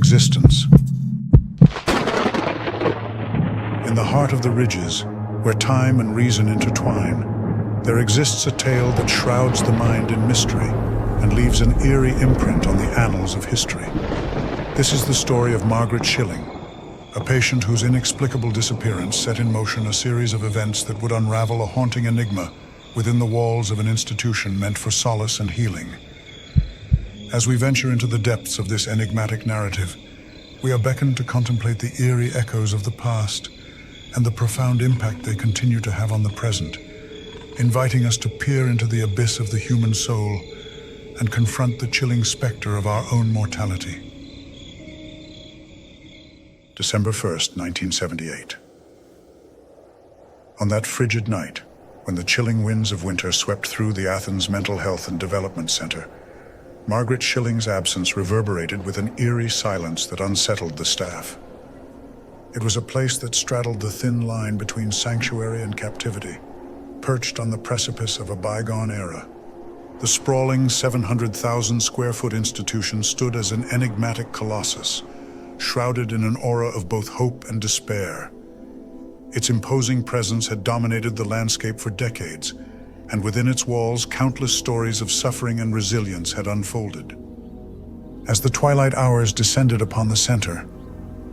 Existence. In the heart of the ridges, where time and reason intertwine, there exists a tale that shrouds the mind in mystery and leaves an eerie imprint on the annals of history. This is the story of Margaret Schilling, a patient whose inexplicable disappearance set in motion a series of events that would unravel a haunting enigma within the walls of an institution meant for solace and healing. As we venture into the depths of this enigmatic narrative, we are beckoned to contemplate the eerie echoes of the past and the profound impact they continue to have on the present, inviting us to peer into the abyss of the human soul and confront the chilling specter of our own mortality. December 1st, 1978. On that frigid night, when the chilling winds of winter swept through the Athens Mental Health and Development Center, Margaret Schilling's absence reverberated with an eerie silence that unsettled the staff. It was a place that straddled the thin line between sanctuary and captivity, perched on the precipice of a bygone era. The sprawling 700,000-square-foot institution stood as an enigmatic colossus, shrouded in an aura of both hope and despair. Its imposing presence had dominated the landscape for decades, and within its walls, countless stories of suffering and resilience had unfolded. As the twilight hours descended upon the center,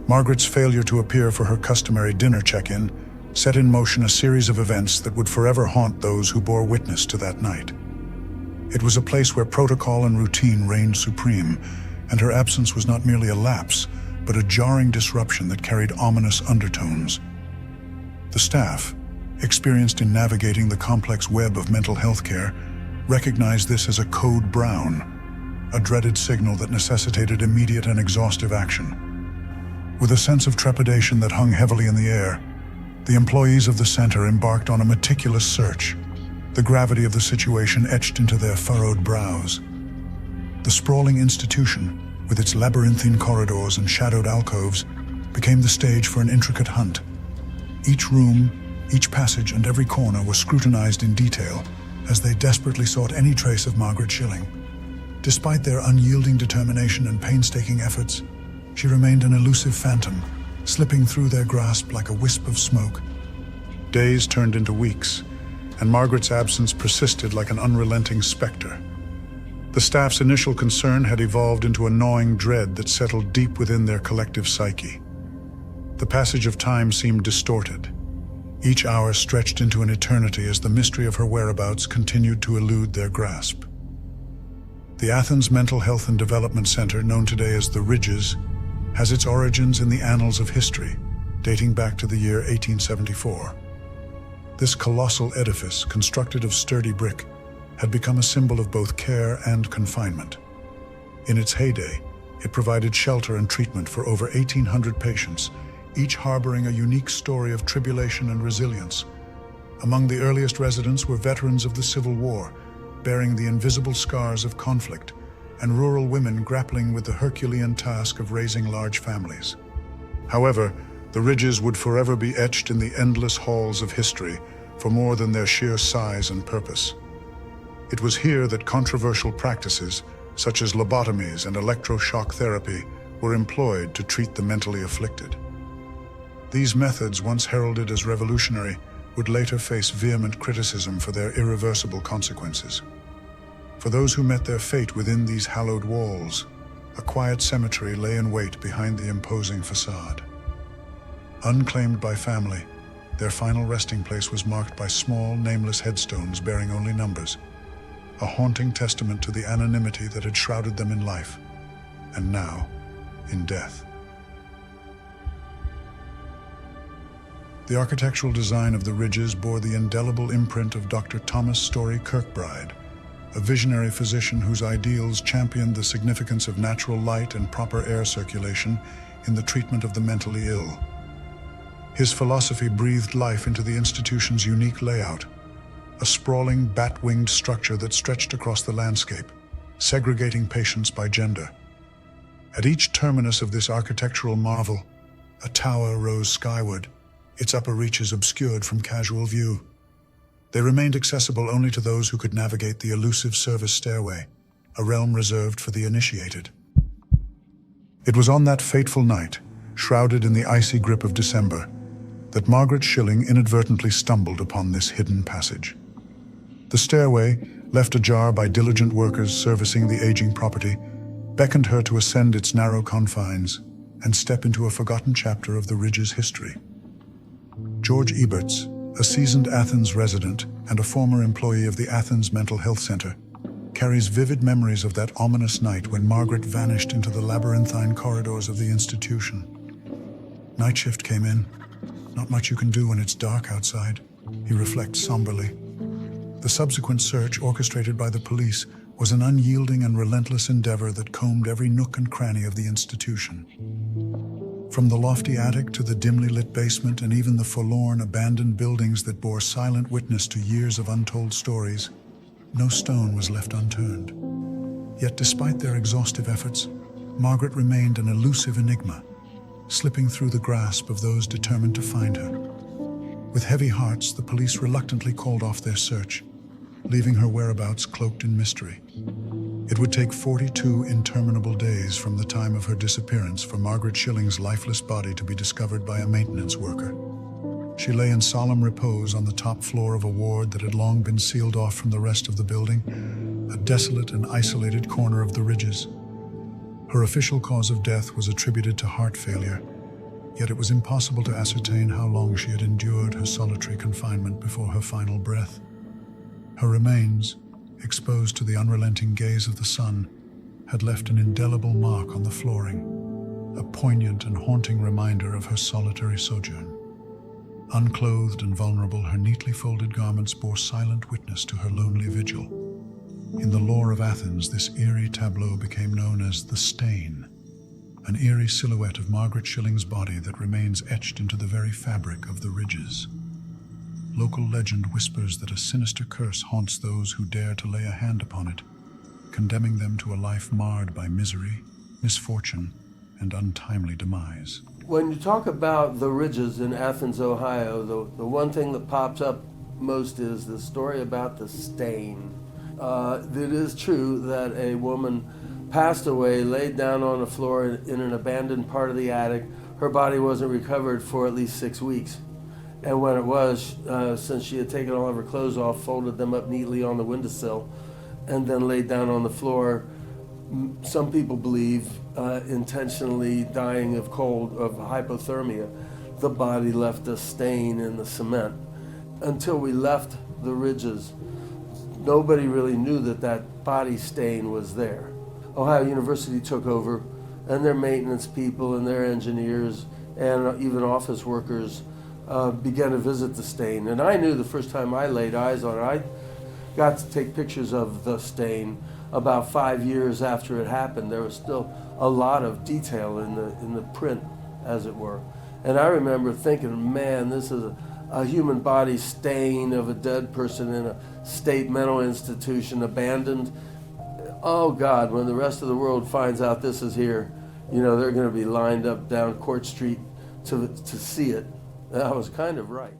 Margaret's failure to appear for her customary dinner check-in set in motion a series of events that would forever haunt those who bore witness to that night. It was a place where protocol and routine reigned supreme, and her absence was not merely a lapse, but a jarring disruption that carried ominous undertones. The staff, experienced in navigating the complex web of mental health care, recognized this as a code brown, a dreaded signal that necessitated immediate and exhaustive action. With a sense of trepidation that hung heavily in the air, the employees of the center embarked on a meticulous search, the gravity of the situation etched into their furrowed brows. The sprawling institution, with its labyrinthine corridors and shadowed alcoves, became the stage for an intricate hunt. Each room, each passage, and every corner were scrutinized in detail as they desperately sought any trace of Margaret Schilling. Despite their unyielding determination and painstaking efforts, she remained an elusive phantom, slipping through their grasp like a wisp of smoke. Days turned into weeks, and Margaret's absence persisted like an unrelenting specter. The staff's initial concern had evolved into a gnawing dread that settled deep within their collective psyche. The passage of time seemed distorted. Each hour stretched into an eternity as the mystery of her whereabouts continued to elude their grasp. The Athens Mental Health and Development Center, known today as the Ridges, has its origins in the annals of history, dating back to the year 1874. This colossal edifice, constructed of sturdy brick, had become a symbol of both care and confinement. In its heyday, it provided shelter and treatment for over 1,800 patients, each harboring a unique story of tribulation and resilience. Among the earliest residents were veterans of the Civil War, bearing the invisible scars of conflict, and rural women grappling with the Herculean task of raising large families. However, the Ridges would forever be etched in the endless halls of history for more than their sheer size and purpose. It was here that controversial practices, such as lobotomies and electroshock therapy, were employed to treat the mentally afflicted. These methods, once heralded as revolutionary, would later face vehement criticism for their irreversible consequences. For those who met their fate within these hallowed walls, a quiet cemetery lay in wait behind the imposing facade. Unclaimed by family, their final resting place was marked by small, nameless headstones bearing only numbers, a haunting testament to the anonymity that had shrouded them in life, and now, in death. The architectural design of the Ridges bore the indelible imprint of Dr. Thomas Story Kirkbride, a visionary physician whose ideals championed the significance of natural light and proper air circulation in the treatment of the mentally ill. His philosophy breathed life into the institution's unique layout, a sprawling, bat-winged structure that stretched across the landscape, segregating patients by gender. At each terminus of this architectural marvel, a tower rose skyward, its upper reaches obscured from casual view. They remained accessible only to those who could navigate the elusive service stairway, a realm reserved for the initiated. It was on that fateful night, shrouded in the icy grip of December, that Margaret Schilling inadvertently stumbled upon this hidden passage. The stairway, left ajar by diligent workers servicing the aging property, beckoned her to ascend its narrow confines and step into a forgotten chapter of the Ridge's history. George Eberts, a seasoned Athens resident and a former employee of the Athens Mental Health Center, carries vivid memories of that ominous night when Margaret vanished into the labyrinthine corridors of the institution. Night shift came in. Not much you can do when it's dark outside, he reflects somberly. The subsequent search, orchestrated by the police, was an unyielding and relentless endeavor that combed every nook and cranny of the institution. From the lofty attic to the dimly lit basement and even the forlorn, abandoned buildings that bore silent witness to years of untold stories, no stone was left unturned. Yet despite their exhaustive efforts, Margaret remained an elusive enigma, slipping through the grasp of those determined to find her. With heavy hearts, the police reluctantly called off their search, leaving her whereabouts cloaked in mystery. It would take 42 interminable days from the time of her disappearance for Margaret Schilling's lifeless body to be discovered by a maintenance worker. She lay in solemn repose on the top floor of a ward that had long been sealed off from the rest of the building, a desolate and isolated corner of the Ridges. Her official cause of death was attributed to heart failure, yet it was impossible to ascertain how long she had endured her solitary confinement before her final breath. Her remains, exposed to the unrelenting gaze of the sun, had left an indelible mark on the flooring, a poignant and haunting reminder of her solitary sojourn. Unclothed and vulnerable, her neatly folded garments bore silent witness to her lonely vigil. In the lore of Athens, this eerie tableau became known as the Stain, an eerie silhouette of Margaret Schilling's body that remains etched into the very fabric of the Ridges. Local legend whispers that a sinister curse haunts those who dare to lay a hand upon it, condemning them to a life marred by misery, misfortune, and untimely demise. When you talk about the Ridges in Athens, Ohio, the one thing that pops up most is the story about the Stain. It is true that a woman passed away, laid down on the floor in an abandoned part of the attic. Her body wasn't recovered for at least 6 weeks. And when it was, since she had taken all of her clothes off, folded them up neatly on the windowsill, and then laid down on the floor, some people believe intentionally dying of cold, of hypothermia, the body left a stain in the cement. Until we left the Ridges, nobody really knew that that body stain was there. Ohio University took over, and their maintenance people and their engineers and even office workers began to visit the stain. And I knew the first time I laid eyes on it, I got to take pictures of the stain about 5 years after it happened. There was still a lot of detail in the print, as it were. And I remember thinking, man, this is a human body stain of a dead person in a state mental institution, abandoned. Oh God, when the rest of the world finds out this is here, you know, they're going to be lined up down Court Street to see it. I was kind of right.